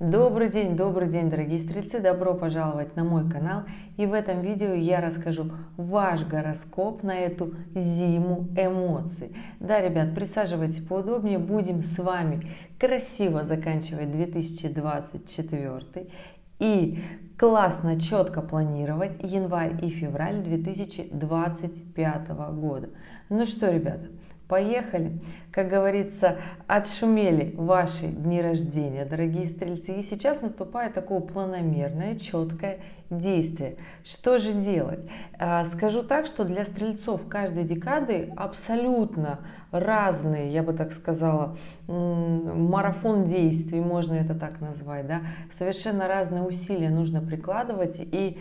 Добрый день, дорогие стрельцы! Добро пожаловать на мой канал. И в этом видео я расскажу ваш гороскоп на эту зиму эмоций. Да, ребят, присаживайтесь поудобнее. Будем с вами красиво заканчивать 2024 и классно, четко планировать январь и февраль 2025 года. Ну что, ребята, поехали! Как говорится, отшумели ваши дни рождения, дорогие стрельцы. И сейчас наступает такое планомерное, четкое действие. Что же делать? Скажу так, что для стрельцов каждой декады абсолютно разные, я бы так сказала, марафон действий, можно это так назвать, да? Совершенно разные усилия нужно прикладывать. И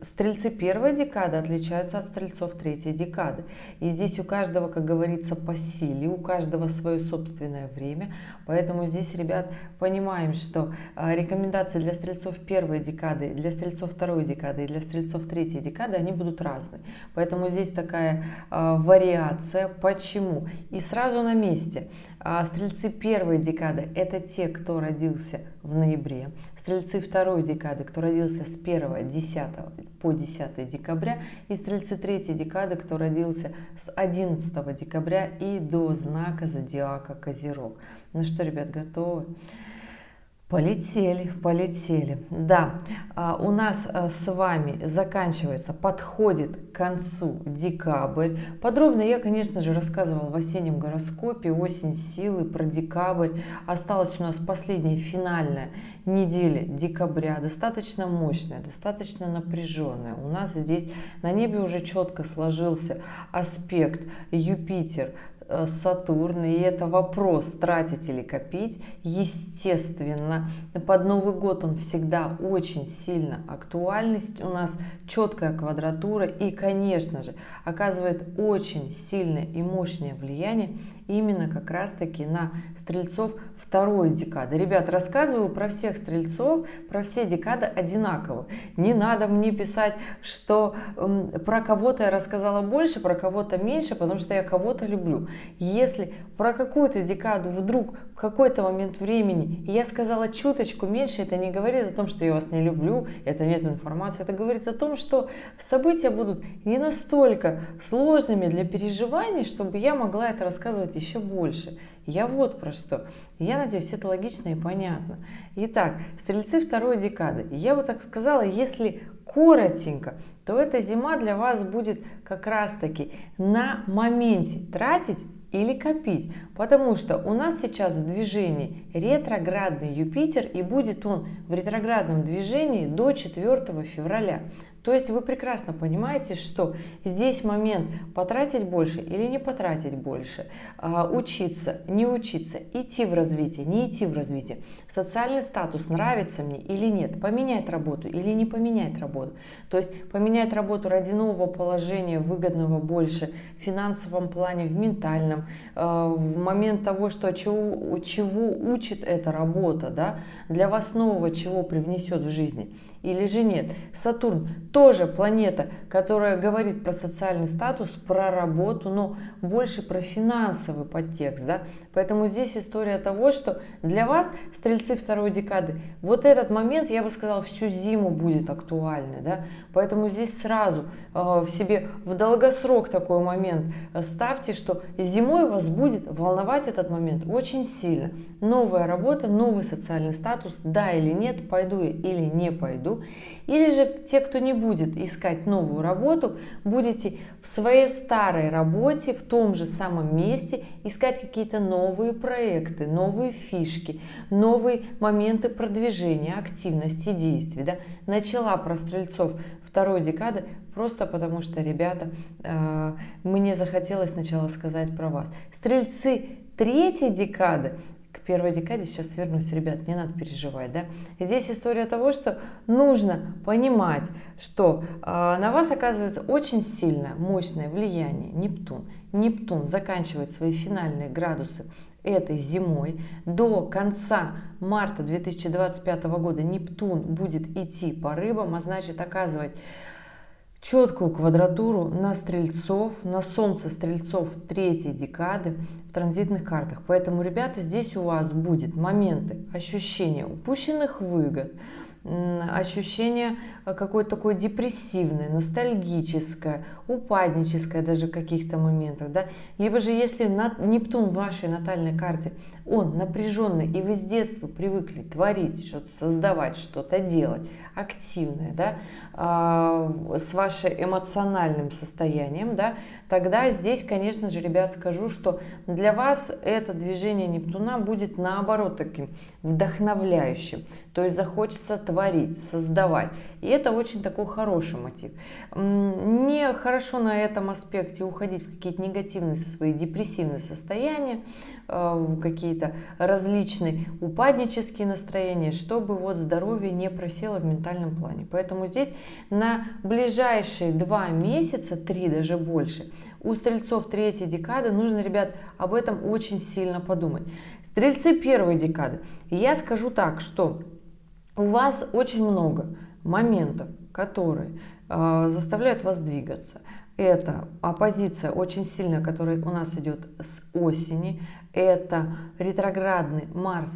стрельцы первой декады отличаются от стрельцов третьей декады. И здесь у каждого, как говорится, по силе, у каждого свое собственное время. Поэтому здесь, ребят, понимаем, что рекомендации для стрельцов первой декады, для стрельцов второй декады и для стрельцов третьей декады, они будут разные. Поэтому здесь такая вариация. Почему? И сразу на месте. Стрельцы первой декады – это те, кто родился в ноябре. Стрельцы второй декады, кто родился с 1-10 по 10 декабря. И стрельцы третьей декады, кто родился с 11 декабря и до знака зодиака Козерог. Ну что, ребят, готовы? Полетели, полетели. Да, у нас с вами заканчивается, подходит к концу декабрь. Подробно я, конечно же, рассказывала в осеннем гороскопе «Осень силы», про декабрь. Осталась у нас последняя финальная неделя декабря, достаточно мощная, достаточно напряженная. У нас здесь на небе уже четко сложился аспект Юпитер, Сатурн, и это вопрос, тратить или копить. Естественно, под Новый год он всегда очень сильно актуальность, у нас четкая квадратура и, конечно же, оказывает очень сильное и мощное влияние именно как раз-таки на стрельцов второй декады. Ребят, рассказываю про всех стрельцов, про все декады одинаково. Не надо мне писать, что про кого-то я рассказала больше, про кого-то меньше, потому что я кого-то люблю. Если про какую-то декаду вдруг в какой-то момент времени я сказала чуточку меньше, это не говорит о том, что я вас не люблю, это нет информации, это говорит о том, что события будут не настолько сложными для переживаний, чтобы я могла это рассказывать еще больше. Я вот про что. Я надеюсь, это логично и понятно. Итак, стрельцы второй декады. Я бы так сказала, если коротенько, то эта зима для вас будет как раз-таки на моменте тратить или копить, потому что у нас сейчас в движении ретроградный Юпитер, и будет он в ретроградном движении до 4 февраля. То есть вы прекрасно понимаете, что здесь момент потратить больше или не потратить больше, учиться, не учиться, идти в развитие, не идти в развитие, социальный статус нравится мне или нет, поменять работу или не поменять работу. То есть поменять работу ради нового положения, выгодного больше в финансовом плане, в ментальном, в момент того, что чего учит эта работа, да, для вас нового чего привнесет в жизни. Или же нет. Сатурн тоже планета, которая говорит про социальный статус, про работу, но больше про финансовый подтекст. Да? Поэтому здесь история того, что для вас, стрельцы второй декады, вот этот момент, я бы сказала, всю зиму будет актуальный. Да? Поэтому здесь сразу в себе в долгосрок такой момент ставьте, что зимой вас будет волновать этот момент очень сильно. Новая работа, новый социальный статус, да или нет, пойду я или не пойду. Или же те, кто не будет искать новую работу, будете в своей старой работе, в том же самом месте искать какие-то новые проекты, новые фишки, новые моменты продвижения, активности, действий. Да? Начала про стрельцов второй декады просто потому, что, ребята, мне захотелось сначала сказать про вас. Стрельцы третьей декады, к первой декаде сейчас вернусь, ребят, не надо переживать, да. Здесь история того, что нужно понимать, что на вас оказывается очень сильное, мощное влияние Нептун. Нептун заканчивает свои финальные градусы этой зимой. До конца марта 2025 года Нептун будет идти по рыбам, а значит оказывать четкую квадратуру на стрельцов, на солнце стрельцов третьей декады в транзитных картах. Поэтому, ребята, здесь у вас будет моменты ощущения упущенных выгод, ощущение какое-то такое депрессивное, ностальгическое, упадническое даже в каких-то моментах, да? Либо же если Нептун в вашей натальной карте, он напряженный, и вы с детства привыкли творить, что-то создавать, что-то делать, активное, да, с вашим эмоциональным состоянием, да, тогда здесь, конечно же, ребят, скажу, что для вас это движение Нептуна будет наоборот таким вдохновляющим, то есть захочется творить, создавать, и это очень такой хороший мотив. Не хорошо на этом аспекте уходить в какие-то негативные свои депрессивные состояния, какие-то различные упаднические настроения, чтобы вот здоровье не просело в ментальном плане. Поэтому здесь на ближайшие 2 месяца, 3 даже больше, у стрельцов третьей декады нужно, ребят, об этом очень сильно подумать. Стрельцы первой декады, я скажу так, что у вас очень много моментов, которые заставляют вас двигаться. Это оппозиция очень сильная, которая у нас идет с осени. Это ретроградный Марс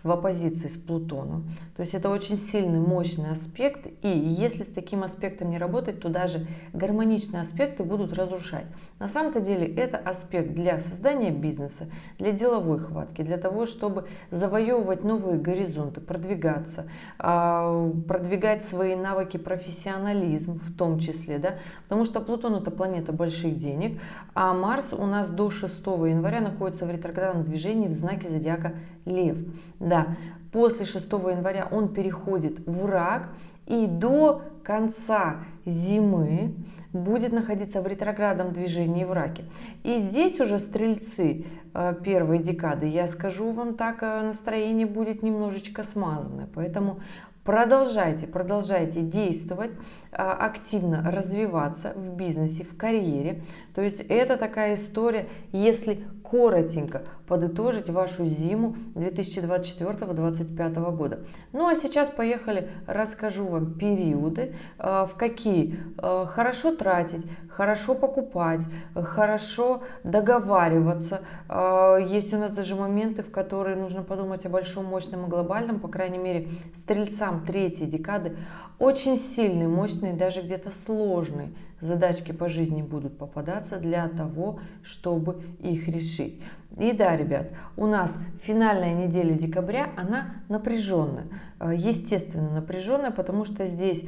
в оппозиции с Плутоном. То есть это очень сильный, мощный аспект. И если с таким аспектом не работать, то даже гармоничные аспекты будут разрушать. На самом-то деле это аспект для создания бизнеса, для деловой хватки, для того, чтобы завоевывать новые горизонты, продвигаться, продвигать свои навыки, профессионализм в том числе. Да? Потому что Плутон — это планета больших денег, а Марс у нас до 6 января находится в ретроградном движении в знаке зодиака Лев. Да, после 6 января он переходит в Рак и до конца зимы будет находиться в ретроградном движении в Раке. И здесь уже стрельцы первой декады, я скажу вам так, настроение будет немножечко смазанное. Поэтому продолжайте действовать, активно развиваться в бизнесе, в карьере. То есть это такая история, если коротенько подытожить вашу зиму 2024-2025 года. Ну а сейчас поехали, расскажу вам периоды, в какие хорошо тратить, хорошо покупать, хорошо договариваться. Есть у нас даже моменты, в которые нужно подумать о большом, мощном и глобальном, по крайней мере, стрельцам третьей декады очень сильные, мощные, даже где-то сложные задачки по жизни будут попадаться для того, чтобы их решить. И да, ребят, у нас финальная неделя декабря, она напряженная, естественно напряженная, потому что здесь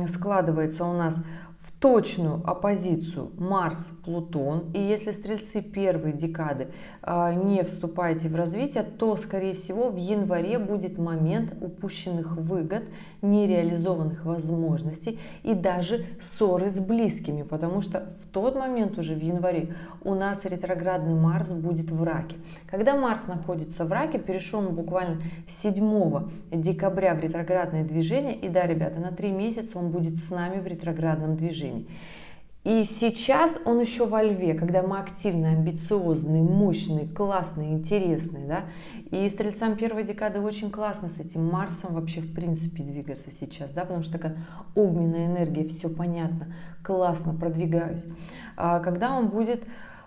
складывается у нас в точную оппозицию Марс-Плутон. И если стрельцы первой декады не вступаете в развитие, то, скорее всего, в январе будет момент упущенных выгод, нереализованных возможностей и даже ссоры с близкими, потому что в тот момент уже в январе у нас ретроградный Марс будет в Раке. Когда Марс находится в Раке, перешел он буквально 7 декабря в ретроградное движение, и да, ребята, на 3 месяца он будет с нами в ретроградном движении. И сейчас он еще во Льве, когда мы активные, амбициозные, мощные, классные, интересные, да. И стрельцам первой декады очень классно с этим Марсом вообще в принципе двигаться сейчас, да, потому что такая огненная энергия, все понятно, классно, продвигаюсь. А когда он будет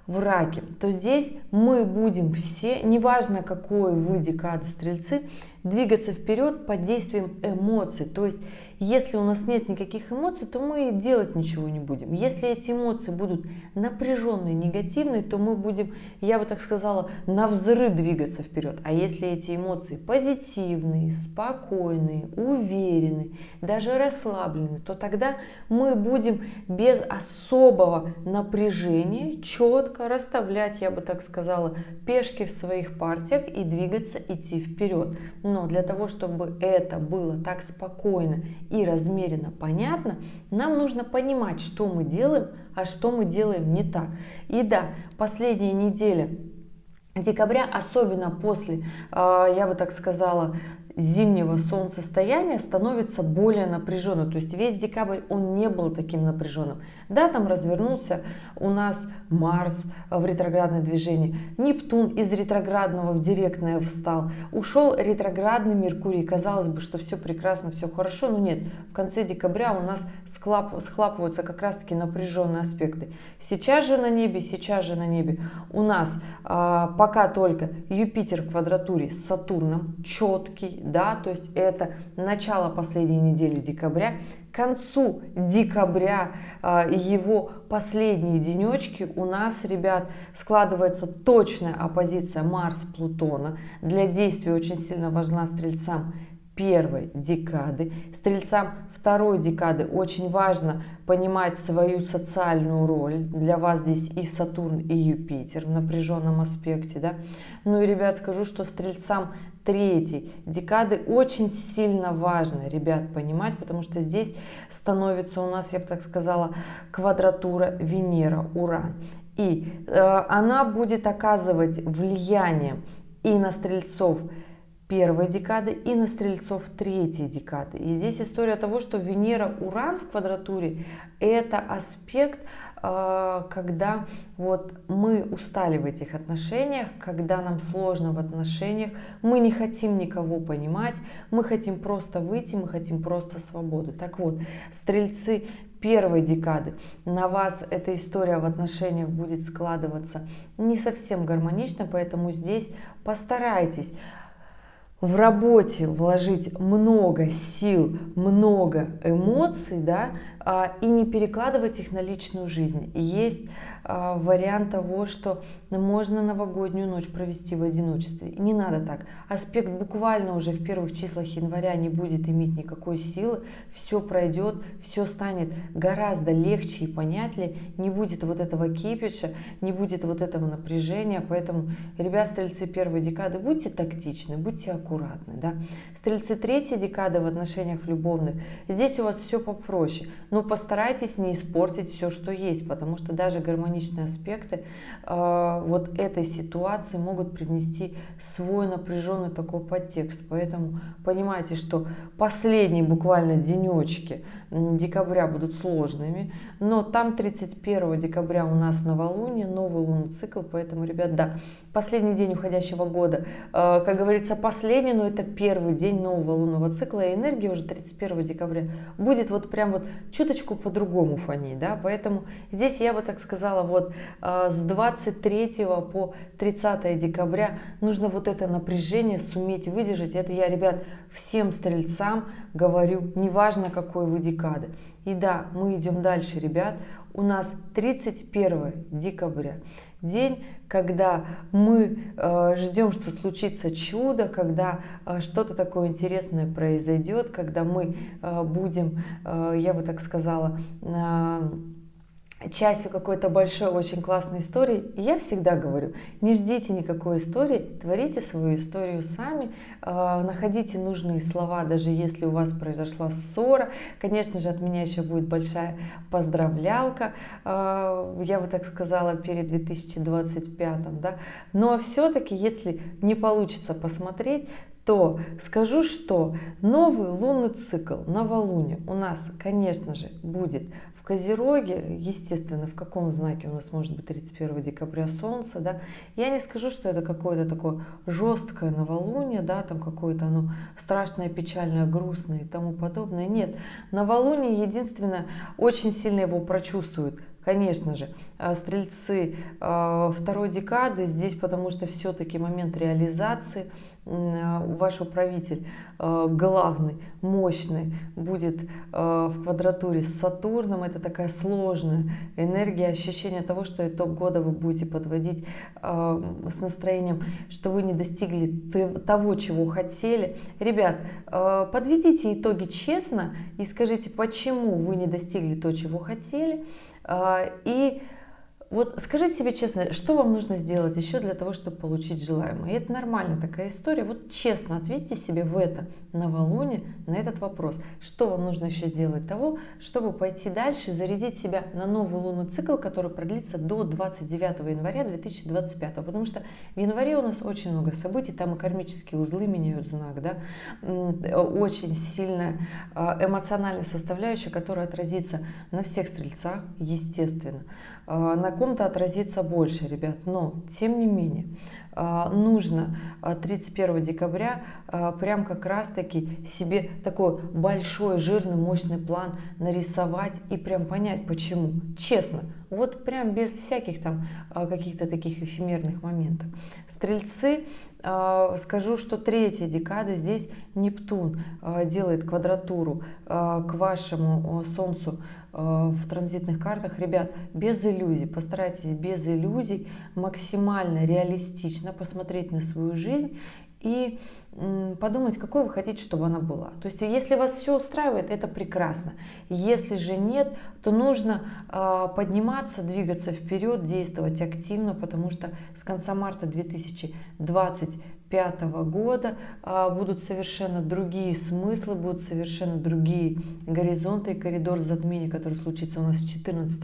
в Раке, то здесь мы будем все, неважно какой вы декады стрельцы, двигаться вперед под действием эмоций. То есть если у нас нет никаких эмоций, то мы делать ничего не будем. Если эти эмоции будут напряженные, негативные, то мы будем, я бы так сказала, навзрыд двигаться вперед. А если эти эмоции позитивные, спокойные, уверенные, даже расслабленные, то тогда мы будем без особого напряжения четко расставлять, я бы так сказала, пешки в своих партиях и двигаться, идти вперед. Но для того, чтобы это было так спокойно и размеренно понятно, нам нужно понимать, что мы делаем, а что мы делаем не так. И да, последняя неделя декабря, особенно после, я бы так сказала, зимнего солнцестояния становится более напряженным. То есть весь декабрь он не был таким напряженным. Да, там развернулся у нас Марс в ретроградное движение, Нептун из ретроградного в директное встал, ушел ретроградный Меркурий. Казалось бы, что все прекрасно, все хорошо, но нет. В конце декабря у нас схлапываются как раз-таки напряженные аспекты. Сейчас же на небе у нас пока только Юпитер в квадратуре с Сатурном, четкий, да, то есть это начало последней недели декабря. К концу декабря его последние денечки у нас, ребят, складывается точная оппозиция Марс-Плутона. Для действий очень сильно важна стрельцам первой декады. Стрельцам второй декады очень важно понимать свою социальную роль. Для вас здесь и Сатурн, и Юпитер в напряженном аспекте. Да? Ну и, ребят, скажу, что стрельцам третьей декады очень сильно важно, ребят, понимать, потому что здесь становится у нас, я бы так сказала, квадратура Венера-Уран. И она будет оказывать влияние и на стрельцов первой декады, и на стрельцов третьей декады. И здесь история того, что Венера-Уран в квадратуре – это аспект, когда вот мы устали в этих отношениях, когда нам сложно в отношениях, мы не хотим никого понимать, мы хотим просто выйти, мы хотим просто свободы. Так вот, стрельцы первой декады, на вас эта история в отношениях будет складываться не совсем гармонично, поэтому здесь постарайтесь в работе вложить много сил, много эмоций, да, и не перекладывать их на личную жизнь. Есть вариант того, что можно новогоднюю ночь провести в одиночестве. Не надо так. Аспект буквально уже в первых числах января не будет иметь никакой силы. Все пройдет, все станет гораздо легче и понятнее. Не будет вот этого кипиша, не будет вот этого напряжения. Поэтому, ребят, стрельцы первой декады, будьте тактичны, будьте аккуратны. Да? Стрельцы третьей декады в отношениях любовных, здесь у вас все попроще. Но постарайтесь не испортить все, что есть, потому что даже гармоничные аспекты вот этой ситуации могут привнести свой напряженный такой подтекст. Поэтому понимайте, что последние буквально денечки декабря будут сложными, но там 31 декабря у нас новолуние, новый лунный цикл, поэтому, ребят, да, последний день уходящего года, как говорится, последний, но это первый день нового лунного цикла, и энергия уже 31 декабря будет вот прям вот чуточку по-другому фонить, да, поэтому здесь я бы так сказала, вот с 23 по 30 декабря нужно вот это напряжение суметь выдержать. Это я, ребят, всем стрельцам говорю, неважно какой вы декады. И да, мы идем дальше, ребят. У нас 31 декабря, день, когда мы ждем, что случится чудо, когда что-то такое интересное произойдет, когда мы будем, я бы так сказала, частью какой-то большой, очень классной истории. И я всегда говорю, не ждите никакой истории, творите свою историю сами, находите нужные слова, даже если у вас произошла ссора. Конечно же, от меня еще будет большая поздравлялка, я бы так сказала, перед 2025, да. Но все-таки, если не получится посмотреть, то скажу, что новый лунный цикл, новолуние у нас, конечно же, будет в Козероге, естественно, в каком знаке у нас может быть 31 декабря Солнце, да. Я не скажу, что это какое-то такое жесткое новолуние, да, там какое-то оно страшное, печальное, грустное и тому подобное. Нет, новолуние единственное, очень сильно его прочувствуют. Конечно же, стрельцы второй декады здесь, потому что все-таки момент реализации, ваш управитель главный, мощный, будет в квадратуре с Сатурном. Это такая сложная энергия, ощущение того, что итог года вы будете подводить с настроением, что вы не достигли того, чего хотели. Ребят, подведите итоги честно и скажите, почему вы не достигли то, чего хотели. И Вот скажите себе честно, что вам нужно сделать еще для того, чтобы получить желаемое? И это нормальная такая история. Вот честно ответьте себе в это новолуние на этот вопрос. Что вам нужно еще сделать того, чтобы пойти дальше и зарядить себя на новый лунный цикл, который продлится до 29 января 2025. Потому что в январе у нас очень много событий, там и кармические узлы меняют знак, да? Очень сильная эмоциональная составляющая, которая отразится на всех стрельцах, естественно. На ком-то отразится больше, ребят, но тем не менее нужно 31 декабря прям как раз таки себе такой большой, жирный, мощный план нарисовать и прям понять, почему. Честно, вот прям без всяких там каких-то таких эфемерных моментов. Стрельцы, скажу, что третья декада, здесь Нептун делает квадратуру к вашему Солнцу в транзитных картах. Ребят, без иллюзий, постарайтесь без иллюзий максимально реалистично посмотреть на свою жизнь и подумать, какой вы хотите, чтобы она была. То есть, если вас все устраивает, это прекрасно. Если же нет, то нужно подниматься, двигаться вперед, действовать активно, потому что с конца марта 2025 года будут совершенно другие смыслы, будут совершенно другие горизонты и коридор затмения, который случится у нас с 14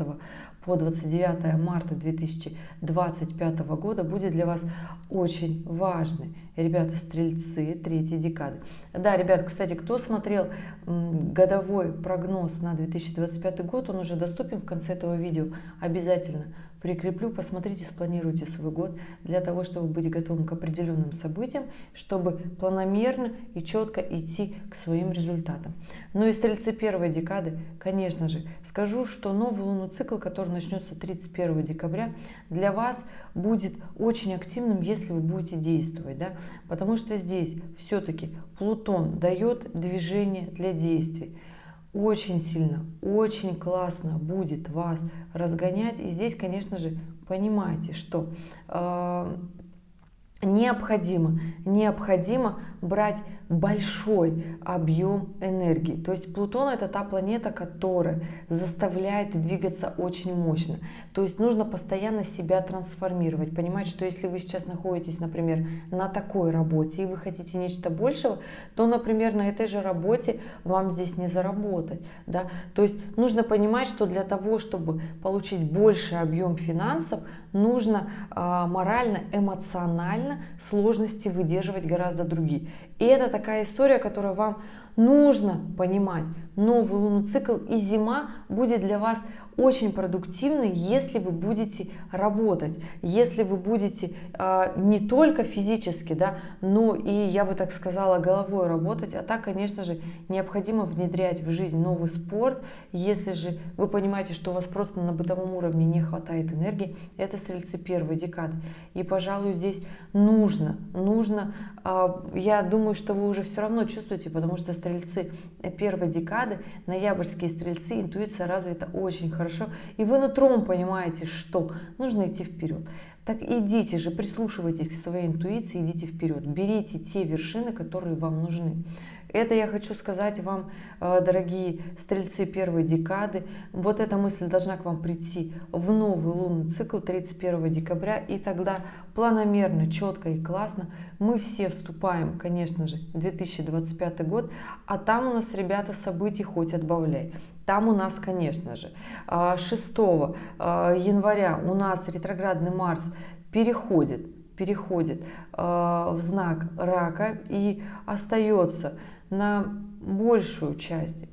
по 29 марта 2025 года, будет для вас очень важный. Ребята, стрельцы, третьей декады. Да, ребят, кстати, кто смотрел годовой прогноз на 2025 год, он уже доступен в конце этого видео. Обязательно прикреплю, посмотрите, спланируйте свой год для того, чтобы быть готовым к определенным событиям, чтобы планомерно и четко идти к своим результатам. Ну и стрельцы первой декады, конечно же, скажу, что новый лунный цикл, который начнется 31 декабря, для вас будет очень активным, если вы будете действовать, да? Потому что здесь все-таки Плутон дает движение для действий. Очень сильно, очень классно будет вас разгонять. И здесь, конечно же, понимаете, что необходимо брать большой объем энергии. То есть Плутон — это та планета, которая заставляет двигаться очень мощно. То есть нужно постоянно себя трансформировать, понимать, что если вы сейчас находитесь, например, на такой работе и вы хотите нечто большего, то, например, на этой же работе вам здесь не заработать. Да? То есть нужно понимать, что для того, чтобы получить больший объем финансов, нужно морально, эмоционально сложности выдерживать гораздо другие. И это такая история, которую вам нужно понимать. Новый лунный цикл и зима будет для вас очень продуктивной, если вы будете работать, если вы будете не только физически, да, но и, я бы так сказала, головой работать. А так, конечно же, необходимо внедрять в жизнь новый спорт. Если же вы понимаете, что у вас просто на бытовом уровне не хватает энергии, это стрельцы первой декады. И, пожалуй, здесь нужно, я думаю, что вы уже все равно чувствуете, потому что стрельцы первой декады, ноябрьские стрельцы, интуиция развита очень хорошо, и вы нутром понимаете, что нужно идти вперед. Так идите же, прислушивайтесь к своей интуиции, идите вперед, берите те вершины, которые вам нужны. Это я хочу сказать вам, дорогие стрельцы первой декады. Вот эта мысль должна к вам прийти в новый лунный цикл 31 декабря. И тогда планомерно, четко и классно мы все вступаем, конечно же, в 2025 год. А там у нас, ребята, событий хоть отбавляй. Там у нас, конечно же, 6 января у нас ретроградный Марс переходит в знак Рака и остается на большую часть,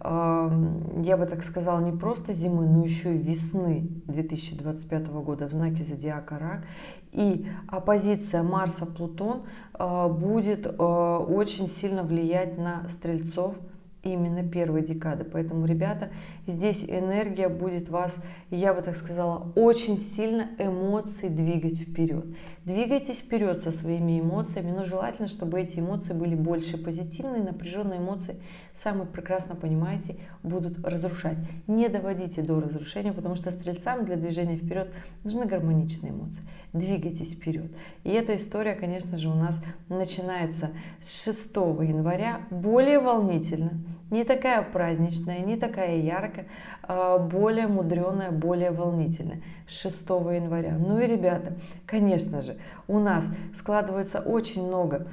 я бы так сказала, не просто зимы, но еще и весны 2025 года в знаке зодиака Рак. И оппозиция Марса-Плутон будет очень сильно влиять на стрельцов именно первой декады. Поэтому, ребята, здесь энергия будет вас, я бы так сказала, очень сильно эмоции двигать вперед. Двигайтесь вперед со своими эмоциями, но желательно, чтобы эти эмоции были больше позитивные. Напряженные эмоции, сами прекрасно понимаете, будут разрушать. Не доводите до разрушения, потому что стрельцам для движения вперед нужны гармоничные эмоции. Двигайтесь вперед. И эта история, конечно же, у нас начинается с 6 января, более волнительно. не такая праздничная, не такая яркая, более мудреная, более волнительная. С 6 января. Ну и, ребята, конечно же, у нас складывается очень много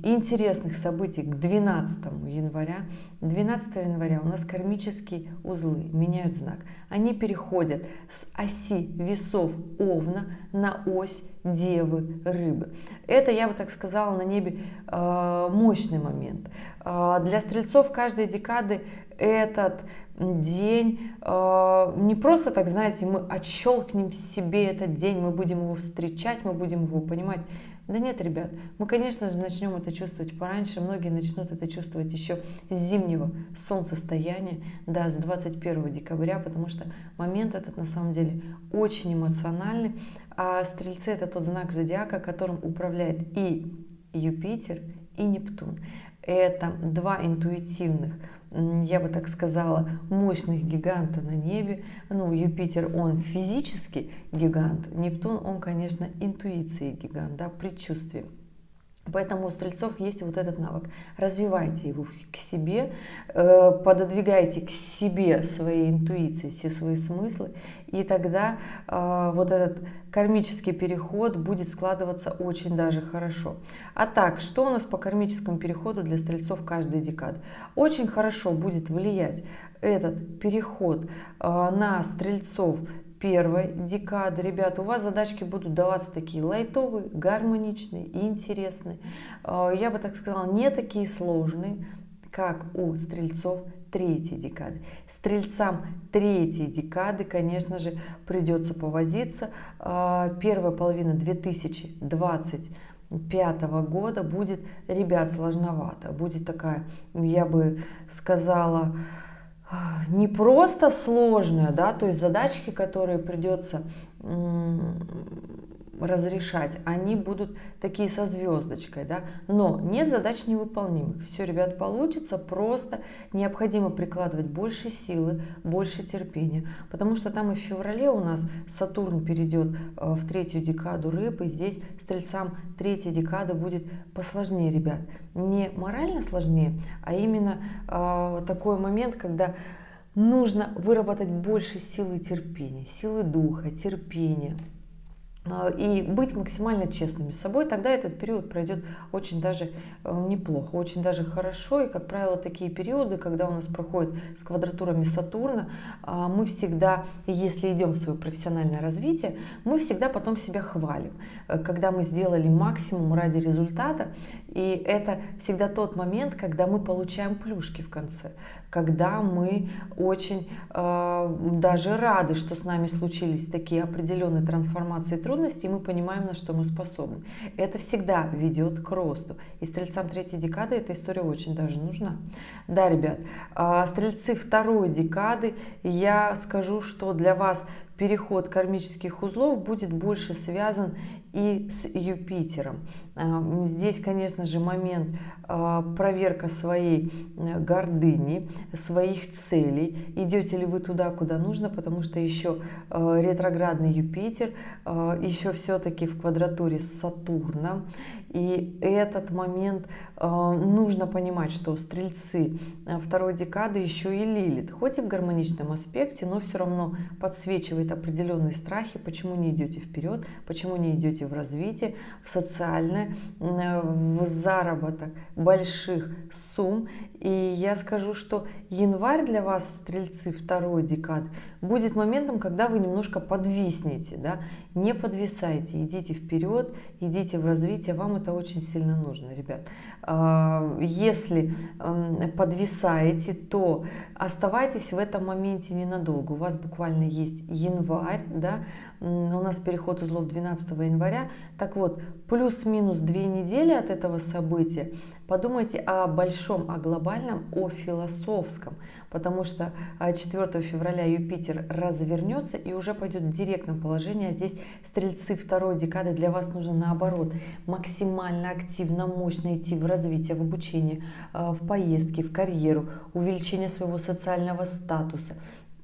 интересных событий к 12 января. 12 января у нас кармические узлы меняют знак. Они переходят с оси весов Овна на ось Девы Рыбы. Это, я бы так сказала, на небе мощный момент. Для стрельцов каждой декады этот день не просто так, знаете, мы отщелкнем в себе этот день, мы будем его встречать, мы будем его понимать. Да нет, ребят, мы, конечно же, начнем это чувствовать пораньше, многие начнут это чувствовать еще с зимнего солнцестояния, да, с 21 декабря, потому что момент этот на самом деле очень эмоциональный, а стрельцы — это тот знак зодиака, которым управляет и Юпитер, и Нептун. Это два интуитивных, я бы так сказала, мощных гиганта на небе. Ну, Юпитер, он физический гигант, Нептун, он, конечно, интуиции гигант, да, предчувствие. Поэтому у стрельцов есть вот этот навык. Развивайте его к себе, пододвигайте к себе свои интуиции, все свои смыслы, и тогда вот этот кармический переход будет складываться очень даже хорошо. А так, что у нас по кармическому переходу для стрельцов каждой декады? Очень хорошо будет влиять этот переход на стрельцов первой декады. Ребята, у вас задачки будут даваться такие лайтовые, гармоничные и интересные. Я бы так сказала, не такие сложные, как у стрельцов третьей декады. Стрельцам третьей декады, конечно же, придется повозиться. Первая половина 2025 года будет, ребят, сложновато. Будет такая, я бы сказала, не просто сложная, да, то есть задачки, которые придется разрешать, они будут такие со звездочкой, да, но нет задач невыполнимых. Все, ребят, получится, просто необходимо прикладывать больше силы, больше терпения, потому что там и в феврале у нас Сатурн перейдет в третью декаду Рыб, и здесь стрельцам третья декада будет посложнее, ребят, не морально сложнее, а именно такой момент, когда нужно выработать больше силы терпения, силы духа, терпения, и быть максимально честными с собой, тогда этот период пройдет очень даже неплохо, очень даже хорошо. И, как правило, такие периоды, когда у нас проходят с квадратурами Сатурна, мы всегда, если идем в свое профессиональное развитие, мы всегда потом себя хвалим, когда мы сделали максимум ради результата. И это всегда тот момент, когда мы получаем плюшки в конце, когда мы очень даже рады, что с нами случились такие определенные трансформации и трудности, и мы понимаем, на что мы способны. Это всегда ведет к росту. И стрельцам третьей декады эта история очень даже нужна. Да, ребят, стрельцы второй декады, я скажу, что для вас переход кармических узлов будет больше связан и с Юпитером. Здесь, конечно же, момент проверка своей гордыни, своих целей. Идете ли вы туда, куда нужно, потому что еще ретроградный Юпитер, еще все-таки в квадратуре с Сатурном. И этот момент нужно понимать, что стрельцы второй декады еще и Лилит, хоть и в гармоничном аспекте, но все равно подсвечивает определенные страхи, почему не идете вперед, почему не идете в развитие, в социальное, в заработок больших сумм. И я скажу, что январь для вас, стрельцы второй декады, будет моментом, когда вы немножко подвиснете, да? Не подвисайте, идите вперед, идите в развитие, вам это очень сильно нужно, ребят. Если подвисаете, то оставайтесь в этом моменте ненадолго. У вас буквально есть январь, да? У нас переход узлов 12 января. Так вот, плюс-минус 2 недели от этого события. Подумайте о большом, о глобальном, о философском, потому что 4 февраля Юпитер развернется и уже пойдет в директном положении, а здесь стрельцы второй декады, для вас нужно наоборот максимально активно, мощно идти в развитие, в обучение, в поездки, в карьеру, увеличение своего социального статуса.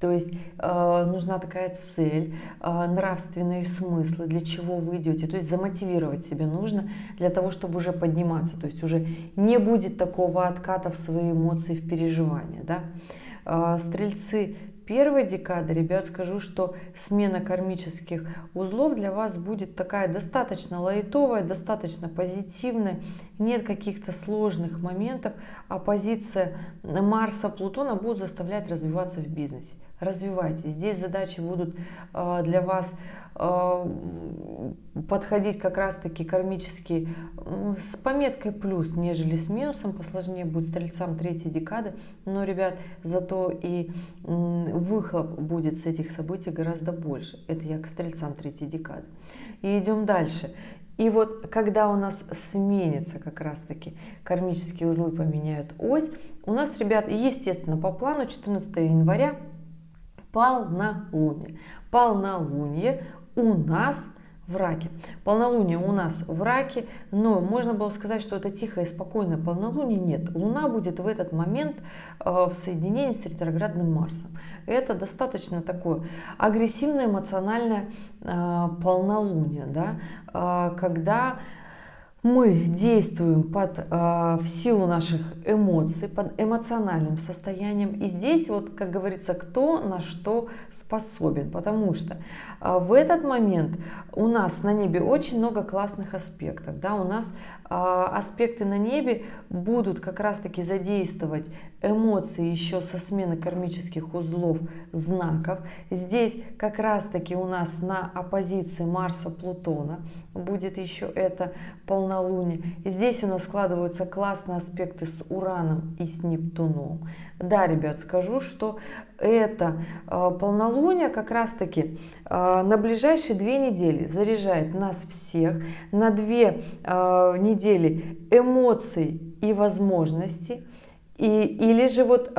То есть нужна такая цель, нравственные смыслы, для чего вы идете. То есть замотивировать себя нужно для того, чтобы уже подниматься. То есть уже не будет такого отката в свои эмоции, в переживания. Да? Стрельцы первой декады, ребят, скажу, что смена кармических узлов для вас будет такая достаточно лайтовая, достаточно позитивная, нет каких-то сложных моментов, а позиция Марса, Плутона будут заставлять развиваться в бизнесе. Развивайтесь. Здесь задачи будут для вас подходить как раз-таки кармически с пометкой плюс, нежели с минусом. Посложнее будет стрельцам третьей декады. Но, ребят, зато и выхлоп будет с этих событий гораздо больше. Это я к стрельцам третьей декады. И идем дальше. И вот когда у нас сменится как раз-таки кармические узлы, поменяют ось, у нас, ребят, естественно, по плану 14 января полнолуние. Полнолуние у нас в Раке. Полнолуние у нас в Раке, но можно было сказать, что это тихое и спокойное полнолуние. Нет, Луна будет в этот момент в соединении с ретроградным Марсом. Это достаточно такое агрессивное, эмоциональное полнолуние, да, когда мы действуем в силу наших эмоций, под эмоциональным состоянием. И здесь, вот, как говорится, кто на что способен. Потому что в этот момент у нас на небе очень много классных аспектов. Да? У нас аспекты на небе будут как раз-таки задействовать эмоции еще со смены кармических узлов знаков. Здесь как раз-таки у нас на оппозиции Марса, Плутона будет еще это полнолуние. Здесь у нас складываются классные аспекты с Ураном и с Нептуном. Да, ребят, скажу, что это полнолуние как раз-таки на ближайшие 2 недели заряжает нас всех, на 2 недели эмоций и возможностей, или же вот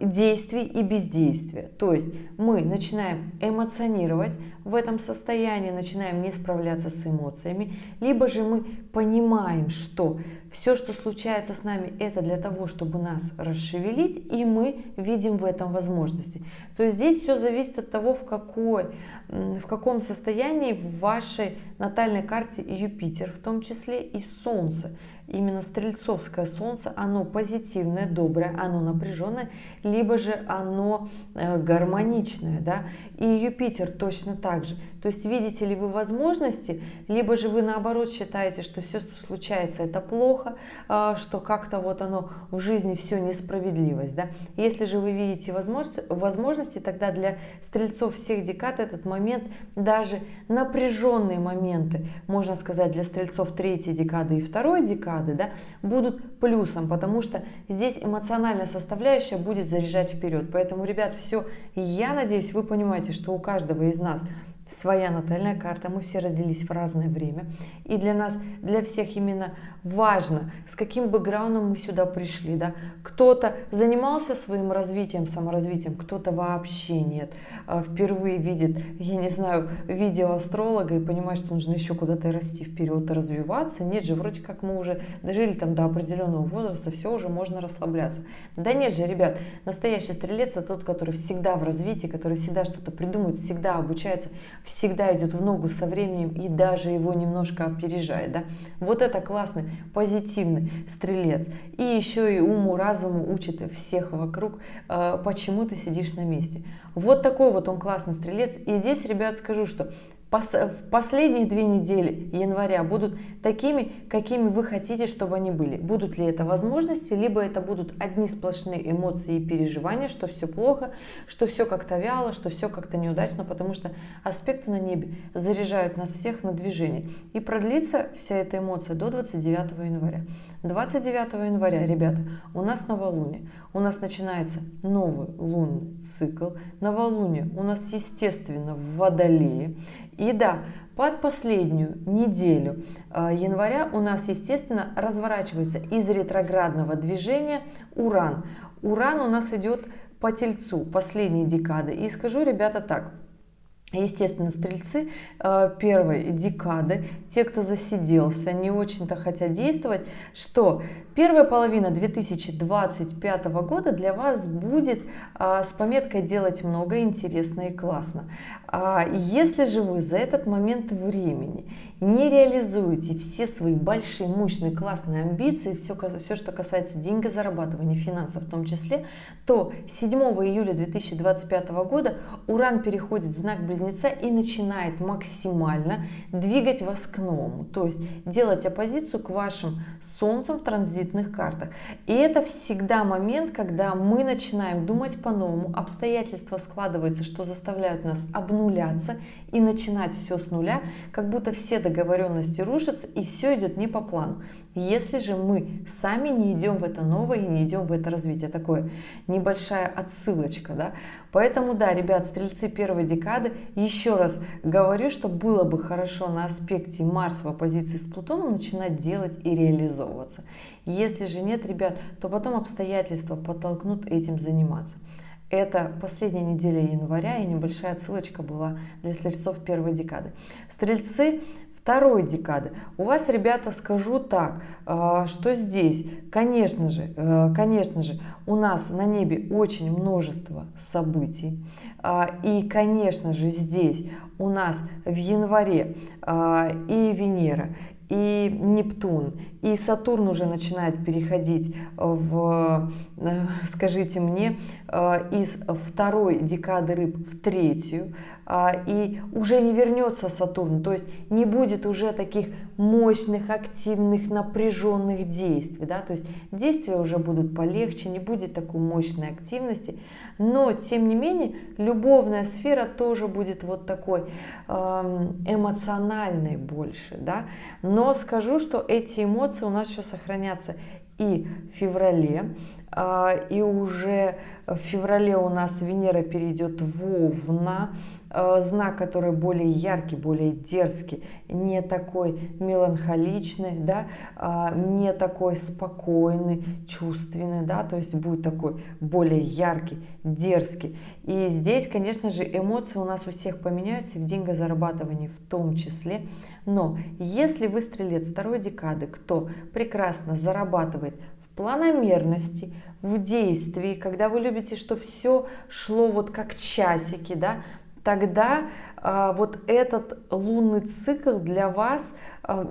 действий и бездействия. То есть мы начинаем эмоционировать в этом состоянии, начинаем не справляться с эмоциями, либо же мы понимаем, что все, что случается с нами, это для того, чтобы нас расшевелить, и мы видим в этом возможности. То есть здесь все зависит от того, в каком состоянии в вашей натальной карте Юпитер, в том числе и Солнце. Именно стрельцовское Солнце, оно позитивное, доброе, оно напряженное, либо же оно гармоничное, да, и Юпитер точно так же. То есть видите ли вы возможности, либо же вы наоборот считаете, что все, что случается, это плохо, что как-то вот оно в жизни все несправедливость, да. Если же вы видите возможности, тогда для стрельцов всех декад этот момент, даже напряженные моменты, можно сказать, для стрельцов третьей декады и второй декады, да, будут плюсом, потому что здесь эмоциональная составляющая будет заряжать вперед. Поэтому, ребят, все, я надеюсь, вы понимаете, что у каждого из нас своя натальная карта, мы все родились в разное время, и для нас, для всех именно важно, с каким бэкграундом мы сюда пришли, да, кто-то занимался своим развитием, саморазвитием, кто-то вообще нет, впервые видит, я не знаю, видео астролога и понимает, что нужно еще куда-то расти вперед и развиваться, нет же, вроде как мы уже дожили там до определенного возраста, все, уже можно расслабляться. Да нет же, ребят, настоящий стрелец — это тот, который всегда в развитии, который всегда что-то придумывает, всегда обучается, всегда идет в ногу со временем и даже его немножко опережает, да. Вот это классный, позитивный стрелец. И еще и уму, разуму учит всех вокруг, почему ты сидишь на месте. Вот такой вот он классный стрелец. И здесь, ребят, скажу, что последние 2 недели января будут такими, какими вы хотите, чтобы они были. Будут ли это возможности, либо это будут одни сплошные эмоции и переживания, что все плохо, что все как-то вяло, что все как-то неудачно, потому что аспекты на небе заряжают нас всех на движение. И продлится вся эта эмоция до 29 января. 29 января, ребята, у нас новолуние. У нас начинается новый лунный цикл. Новолуние у нас, естественно, в Водолее. И да, под последнюю неделю января у нас, естественно, разворачивается из ретроградного движения Уран. Уран у нас идет по Тельцу последней декады. И скажу, ребята, так. Естественно, стрельцы первой декады, те, кто засиделся, не очень-то хотят действовать, что первая половина 2025 года для вас будет с пометкой «делать много, интересно и классно». Если же вы за этот момент времени не реализуете все свои большие, мощные, классные амбиции, все, что касается деньгозарабатывания, финансов в том числе, то 7 июля 2025 года Уран переходит в знак Близнеца и начинает максимально двигать вас к новому, то есть делать оппозицию к вашим Солнцам в транзитных картах. И это всегда момент, когда мы начинаем думать по-новому, обстоятельства складываются, что заставляют нас обнуляться и начинать все с нуля, как будто все договоренности рушатся и все идет не по плану. Если же мы сами не идем в это новое и не идем в это развитие, такое небольшая отсылочка, да. Поэтому, да, ребят, стрельцы первой декады, еще раз говорю, что было бы хорошо на аспекте Марс в оппозиции с Плутоном начинать делать и реализовываться. Если же нет, ребят, то потом обстоятельства подтолкнут этим заниматься. Это последняя неделя января, и небольшая отсылочка была для стрельцов первой декады. Стрельцы второй декады. У вас, ребята, скажу так, что здесь, конечно же, у нас на небе очень множество событий. И, конечно же, здесь у нас в январе и Венера, и Нептун, и Сатурн уже начинает переходить скажите мне, из второй декады рыб в третью, и уже не вернется Сатурн, то есть не будет уже таких мощных, активных, напряженных действий, да, то есть действия уже будут полегче, не будет такой мощной активности, но тем не менее любовная сфера тоже будет вот такой эмоциональной больше, да, но скажу, что эти эмоции у нас еще сохранятся и в феврале, и уже в феврале у нас Венера перейдет в Овна, знак, который более яркий, более дерзкий, не такой меланхоличный, да, не такой спокойный, чувственный, да, то есть будет такой более яркий, дерзкий. И здесь, конечно же, эмоции у нас у всех поменяются, и в деньгозарабатывании в том числе. Но если вы стрелец второй декады, кто прекрасно зарабатывает в планомерности, в действии, когда вы любите, чтобы все шло вот как часики, да, тогда вот этот лунный цикл для вас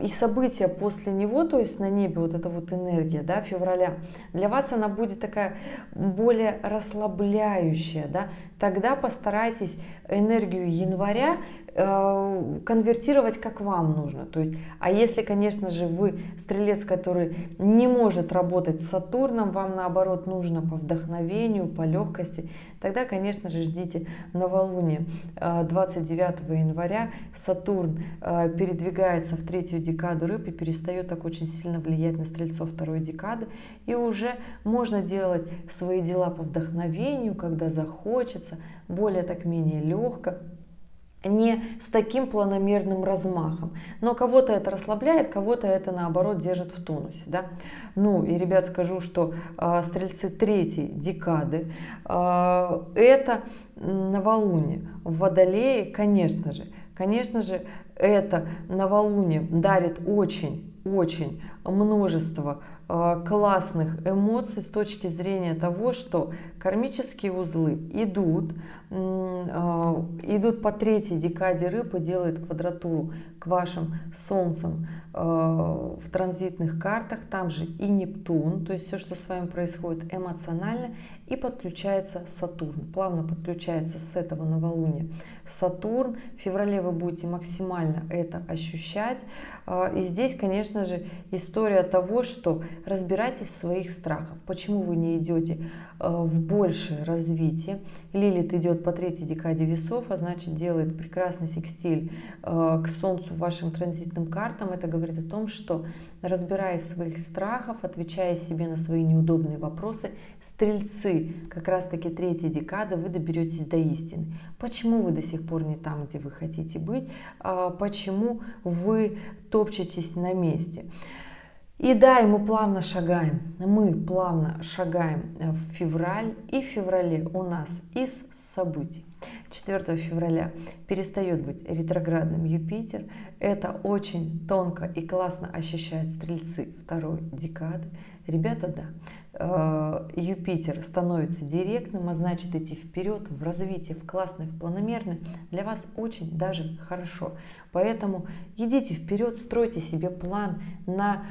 и события после него, то есть на небе вот эта вот энергия, да, февраля, для вас она будет такая более расслабляющая, да, тогда постарайтесь энергию января конвертировать как вам нужно. То есть, а если, конечно же, вы стрелец, который не может работать с Сатурном, вам наоборот нужно по вдохновению, по легкости, тогда, конечно же, ждите новолуние 29 января. Сатурн передвигается в третью декаду рыб и перестает так очень сильно влиять на стрельцов второй декады. И уже можно делать свои дела по вдохновению, когда захочется, более так менее легко, не с таким планомерным размахом. Но кого-то это расслабляет, кого-то это наоборот держит в тонусе. Да? Ну и, ребят, скажу, что стрельцы третьей декады это новолуние в Водолее, конечно же, это новолуние дарит очень множество классных эмоций с точки зрения того, что кармические узлы идут по третьей декаде рыб и делают квадратуру к вашим солнцам в транзитных картах, там же и Нептун, то есть все, что с вами происходит эмоционально, и подключается Сатурн, плавно подключается с этого новолуния Сатурн. В феврале вы будете максимально это ощущать. И здесь, конечно же, история того, что разбирайтесь в своих страхах. Почему вы не идете в большее развитие? Лилит идет по третьей декаде весов, а значит делает прекрасный секстиль к Солнцу вашим транзитным картам. Это говорит о том, что, разбираясь в своих страхах, отвечая себе на свои неудобные вопросы, стрельцы как раз-таки третьей декады, вы доберетесь до истины. Почему вы до сих пор не там, где вы хотите быть? Почему вы топчетесь на месте? И да, и мы плавно шагаем в февраль, и в феврале у нас из событий 4 февраля перестает быть ретроградным Юпитер. Это очень тонко и классно ощущают стрельцы второй декады. Ребята, да, Юпитер становится директным, а значит идти вперед в развитие, в классное, в планомерное для вас очень даже хорошо. Поэтому идите вперед, стройте себе план на,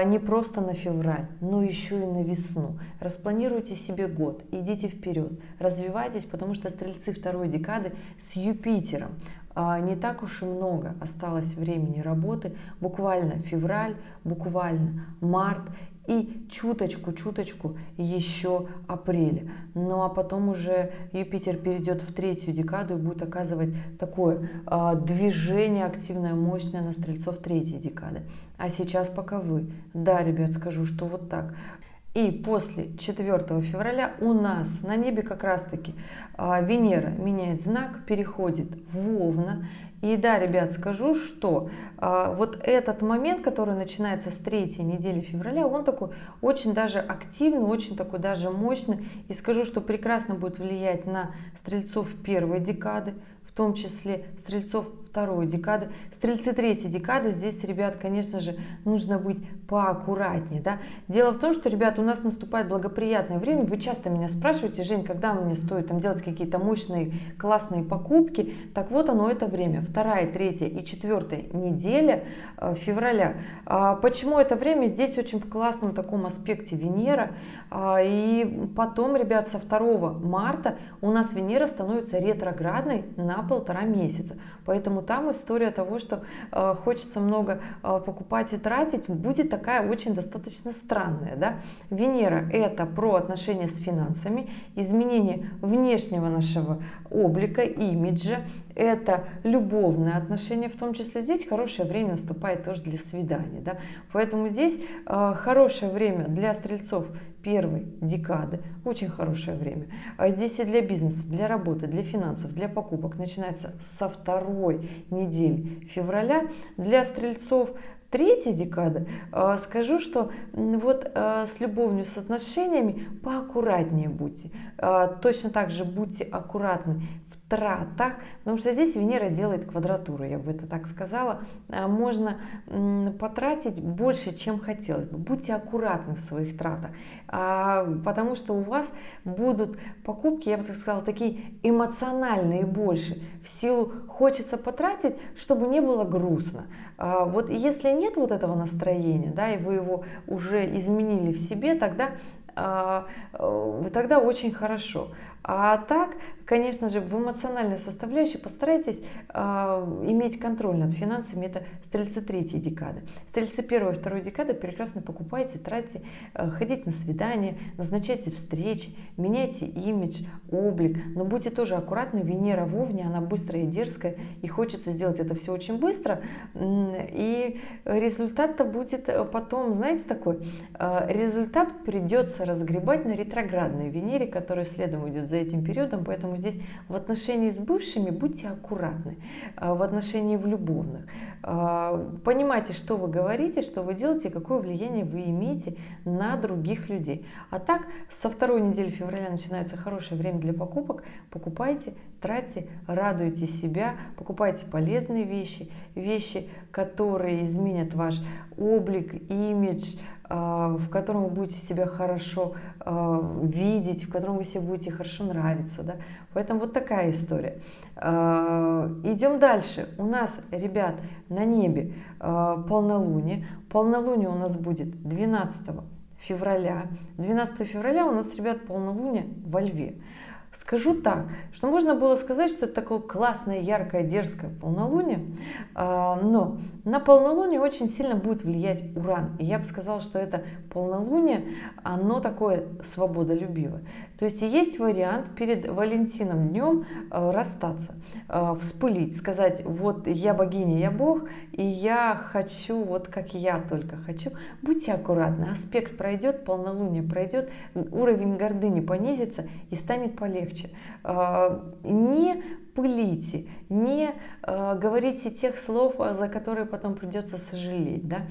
не просто на февраль, но еще и на весну. Распланируйте себе год, идите вперед, развивайтесь, потому что стрельцы второй декады с Юпитером. Не так уж и много осталось времени работы, буквально февраль, буквально март и чуточку еще апреля. Ну а потом уже Юпитер перейдет в третью декаду и будет оказывать такое движение активное, мощное на стрельцов третьей декады. А сейчас пока вы. Да, ребят, скажу, что вот так. И после 4 февраля у нас на небе как раз-таки Венера меняет знак, переходит в Овна. И да, ребят, скажу, что вот этот момент, который начинается с третьей недели февраля, он такой очень даже активный, очень такой даже мощный. И скажу, что прекрасно будет влиять на стрельцов первой декады, в том числе стрельцов второй декады. Стрельцы третьей декады, здесь, ребят, конечно же, нужно быть поаккуратнее. Да? Дело в том, что, ребят, у нас наступает благоприятное время. Вы часто меня спрашиваете: Жень, когда мне стоит там делать какие-то мощные, классные покупки? Так вот оно, это время. 2, 3 и 4 неделя февраля. Почему это время? Здесь очень в классном таком аспекте Венера. И потом, ребят, со 2 марта у нас Венера становится ретроградной на 1,5 месяца. Поэтому там история того, что хочется много покупать и тратить, будет такая очень достаточно странная. Да? Венера – это про отношения с финансами, изменение внешнего нашего облика, имиджа. Это любовные отношения, в том числе здесь хорошее время наступает тоже для свиданий. Да? Поэтому здесь хорошее время для стрельцов первой декады, очень хорошее время. А здесь и для бизнеса, для работы, для финансов, для покупок начинается со 2 недели февраля. Для стрельцов третьей декады скажу, что вот с любовью, с отношениями поаккуратнее будьте. Точно так же будьте аккуратны в тратах, потому что здесь Венера делает квадратуру, я бы это так сказала. Можно потратить больше, чем хотелось бы. Будьте аккуратны в своих тратах, потому что у вас будут покупки, я бы так сказала, такие эмоциональные больше. В силу хочется потратить, чтобы не было грустно. Вот если нет вот этого настроения, да, и вы его уже изменили в себе, тогда очень хорошо. А так, конечно же, в эмоциональной составляющей постарайтесь иметь контроль над финансами. Это стрельцы третьей декады. Стрельцы первой и второй декады прекрасно покупайте, тратьте, ходите на свидания, назначайте встречи, меняйте имидж, облик. Но будьте тоже аккуратны. Венера в Овне, она быстрая и дерзкая, и хочется сделать это все очень быстро. И результат-то будет потом, знаете, такой. Результат придется разгребать на ретроградной Венере, которая следом идет за этим периодом. Поэтому здесь в отношении с бывшими будьте аккуратны, в отношении в любовных. Понимайте, что вы говорите, что вы делаете, какое влияние вы имеете на других людей. А так, со 2 недели февраля начинается хорошее время для покупок. Покупайте, тратьте, радуйте себя, покупайте полезные вещи, вещи, которые изменят ваш облик, имидж, в котором вы будете себя хорошо видеть, в котором вы себе будете хорошо нравиться. Да? Поэтому вот такая история. Идем дальше. У нас, ребят, на небе полнолуние. Полнолуние у нас будет 12 февраля. 12 февраля у нас, ребят, полнолуние во Льве. Скажу так, что можно было сказать, что это такое классное, яркое, дерзкое полнолуние, но на полнолуние очень сильно будет влиять Уран. И я бы сказала, что это полнолуние, оно такое свободолюбивое. То есть есть вариант перед Валентином днем расстаться, вспылить, сказать: вот я богиня, я бог, и я хочу вот как я только хочу. Будьте аккуратны, аспект пройдет, полнолуние пройдет, уровень гордыни понизится и станет полегче. Не пылите, не говорите тех слов, за которые потом придется сожалеть, да?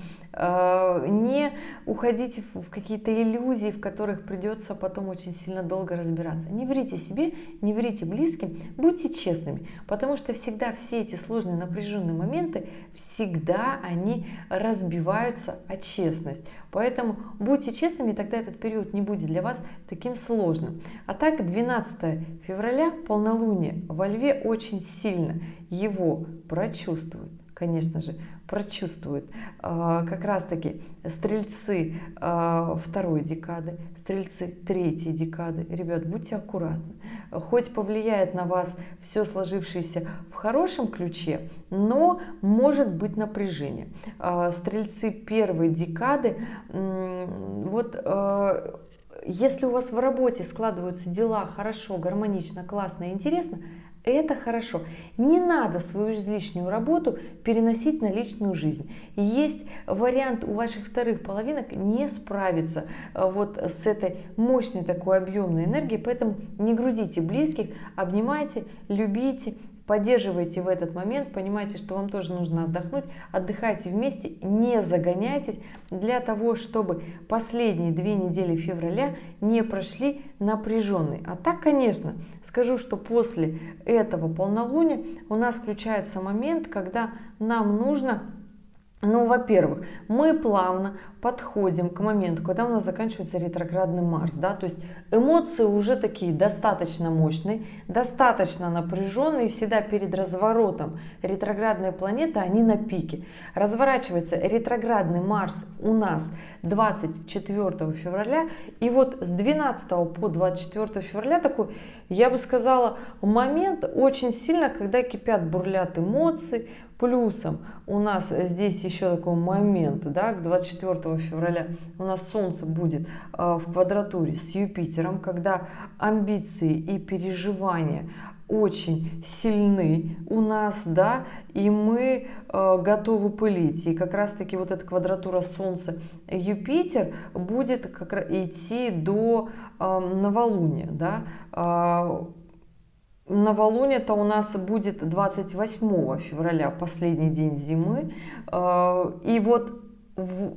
Не уходите в какие-то иллюзии, в которых придется потом очень сильно долго разбираться. Не врите себе, не врите близким, будьте честными, потому что всегда все эти сложные напряженные моменты, всегда они разбиваются о честность. Поэтому будьте честными, и тогда этот период не будет для вас таким сложным. А так, 12 февраля, полнолуние во Льве, очень сильно его прочувствует. Конечно же, прочувствуют как раз-таки стрельцы второй декады, стрельцы третьей декады. Ребят, будьте аккуратны. Хоть повлияет на вас все сложившееся в хорошем ключе, но может быть напряжение. Стрельцы первой декады, если у вас в работе складываются дела хорошо, гармонично, классно и интересно, это хорошо. Не надо свою излишнюю работу переносить на личную жизнь. Есть вариант у ваших вторых половинок не справиться вот с этой мощной такой объемной энергией, поэтому не грузите близких, обнимайте, любите, поддерживайте в этот момент, понимайте, что вам тоже нужно отдохнуть, отдыхайте вместе, не загоняйтесь для того, чтобы последние 2 недели февраля не прошли напряженные. А так, конечно, скажу, что после этого полнолуния у нас включается момент, когда нам нужно, во-первых, мы плавно подходим к моменту, когда у нас заканчивается ретроградный Марс, да, то есть эмоции уже такие достаточно мощные, достаточно напряженные, всегда перед разворотом ретроградной планеты они на пике. Разворачивается ретроградный Марс у нас 24 февраля, и вот с 12 по 24 февраля такой, я бы сказала, момент очень сильно, когда кипят, бурлят эмоции. Плюсом у нас здесь еще такой момент, да, к 24 февраля у нас Солнце будет в квадратуре с Юпитером, когда амбиции и переживания очень сильны у нас, да, и мы готовы пылить. И как раз таки вот эта квадратура Солнца-Юпитер будет как раз идти до новолуния, да. Новолуние-то у нас будет 28 февраля, последний день зимы. И вот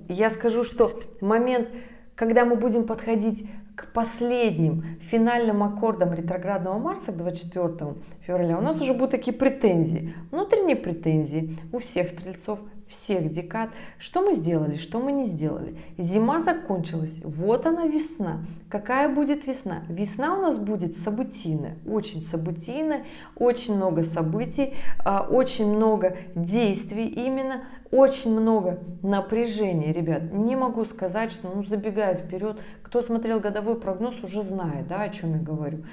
я скажу, что момент, когда мы будем подходить к последним финальным аккордам ретроградного Марса, к 24 февраля, у нас уже будут такие претензии, внутренние претензии у всех стрельцов, всех декад. Что мы сделали, что мы не сделали. Зима закончилась, вот она весна. Какая будет весна? Весна у нас будет событийная, очень событийная, очень много событий, очень много действий именно, очень много напряжения, ребят. Не могу сказать, что, забегая вперед, кто смотрел годовой прогноз, уже знает, да, о чем я говорю.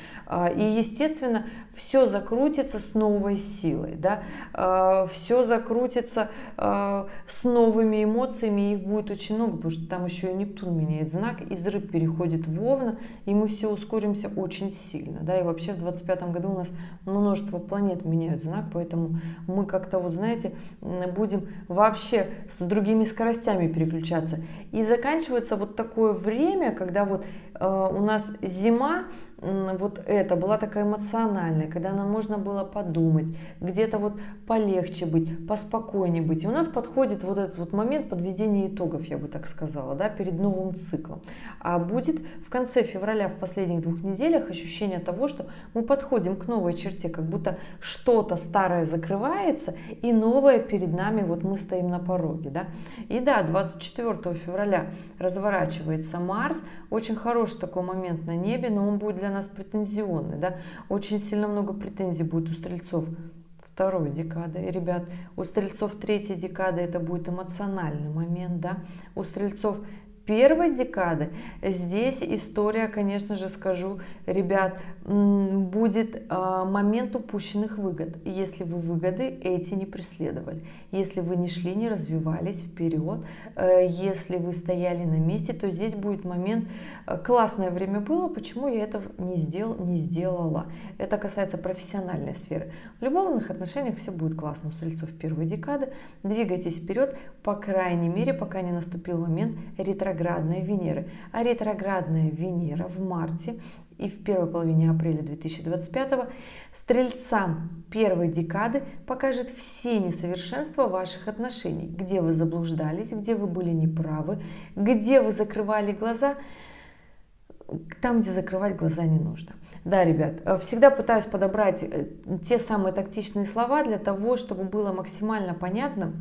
И, естественно, все закрутится с новой силой, да, все закрутится с новыми эмоциями, их будет очень много, потому что там еще и Нептун меняет знак, из Рыб переходит в Овна, и мы все ускоримся очень сильно, да, и вообще в 25 году у нас множество планет меняют знак, поэтому мы как-то, вот знаете, будем вообще с другими скоростями переключаться. И заканчивается вот такое время, когда вот у нас зима, вот это была такая эмоциональная, когда нам можно было подумать, где-то вот полегче быть, поспокойнее быть. И у нас подходит вот этот вот момент подведения итогов, я бы так сказала, да, перед новым циклом. А будет в конце февраля, в последних 2 неделях, ощущение того, что мы подходим к новой черте, как будто что-то старое закрывается, и новое перед нами, вот мы стоим на пороге, да. И да, 24 февраля разворачивается Марс, очень хороший такой момент на небе, но он будет для нас претензионный, да, очень сильно много претензий будет у стрельцов второй декады, ребят, у стрельцов третьей декады это будет эмоциональный момент, да, у стрельцов первой декады здесь история, конечно же, скажу, ребят, будет момент упущенных выгод, если вы выгоды эти не преследовали, если вы не шли, не развивались вперед, если вы стояли на месте, то здесь будет момент, классное время было, почему я этого не сделала. Это касается профессиональной сферы. В любовных отношениях все будет классно у стрельцов первой декады, двигайтесь вперед, по крайней мере, пока не наступил момент ретроградного ретроградной Венеры. А ретроградная Венера в марте и в первой половине апреля 2025 стрельцам первой декады покажет все несовершенства ваших отношений, где вы заблуждались, где вы были неправы, где вы закрывали глаза, там, где закрывать глаза не нужно. Да, ребят, всегда пытаюсь подобрать те самые тактичные слова для того, чтобы было максимально понятно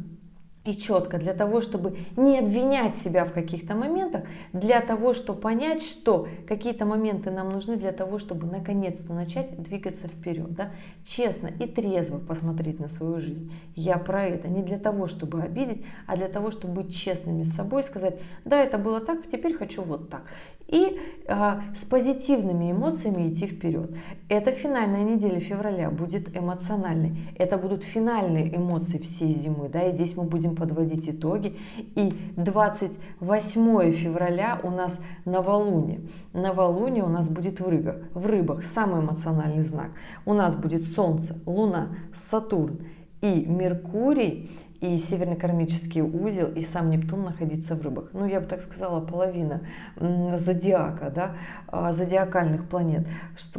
и четко, для того, чтобы не обвинять себя в каких-то моментах, для того, чтобы понять, что какие-то моменты нам нужны для того, чтобы наконец-то начать двигаться вперед, да? Честно и трезво посмотреть на свою жизнь. Я про это не для того, чтобы обидеть, а для того, чтобы быть честными с собой, сказать, да, это было так, теперь хочу вот так. И с позитивными эмоциями идти вперед. Эта финальная неделя февраля будет эмоциональной. Это будут финальные эмоции всей зимы. Да, и здесь мы будем подводить итоги. И 28 февраля у нас новолуние. Новолуние у нас будет в Рыбах. В Рыбах самый эмоциональный знак. У нас будет Солнце, Луна, Сатурн и Меркурий. И северный кармический узел, и сам Нептун находиться в Рыбах. Ну, я бы так сказала, половина зодиака, да, зодиакальных планет.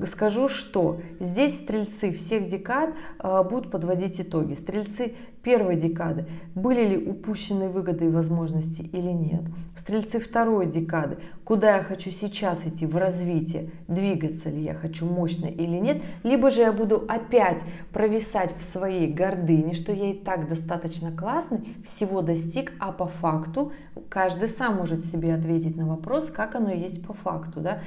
Скажу, что здесь стрельцы всех декад будут подводить итоги. Стрельцы первой декады, были ли упущены выгоды и возможности или нет. Стрельцы второй декады, куда я хочу сейчас идти в развитие, двигаться ли я хочу мощно или нет, либо же я буду опять провисать в своей гордыне, что я и так достаточно классный, всего достиг, а по факту каждый сам может себе ответить на вопрос, как оно есть по факту, да.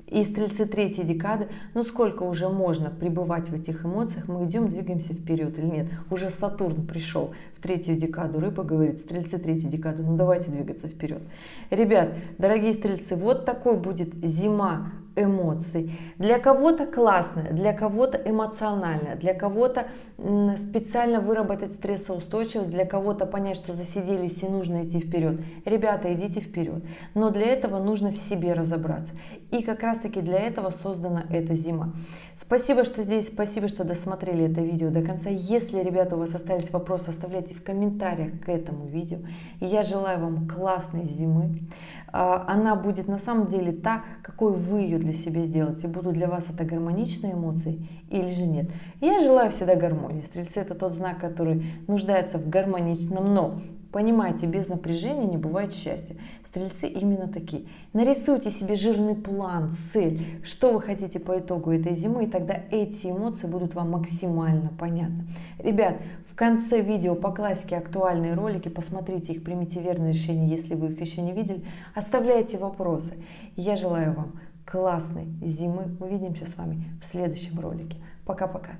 И стрельцы третьей декады, ну сколько уже можно пребывать в этих эмоциях, мы идем, двигаемся вперед или нет. Уже Сатурн пришел в третью декаду Рыбы, говорит, стрельцы третьей декады, ну давайте двигаться вперед. Ребят, дорогие стрельцы, вот такой будет зима эмоций. Для кого-то классная, для кого-то эмоциональная, для кого-то специально выработать стрессоустойчивость, для кого-то понять, что засиделись и нужно идти вперед. Ребята, идите вперед. Но для этого нужно в себе разобраться. И как раз таки для этого создана эта зима. Спасибо, что здесь, спасибо, что досмотрели это видео до конца. Если, ребята, у вас остались вопросы, оставляйте в комментариях к этому видео. Я желаю вам классной зимы. Она будет на самом деле та, какой вы ее для себя сделаете. Будут для вас это гармоничные эмоции или же нет. Я желаю всегда гармонии. Стрельцы — это тот знак, который нуждается в гармоничном, но понимаете, без напряжения не бывает счастья. Стрельцы именно такие. Нарисуйте себе жирный план, цель, что вы хотите по итогу этой зимы, и тогда эти эмоции будут вам максимально понятны. Ребят, в конце видео по классике актуальные ролики, посмотрите их, примите верное решение, если вы их еще не видели, оставляйте вопросы. Я желаю вам классной зимы. Увидимся с вами в следующем ролике. Пока-пока.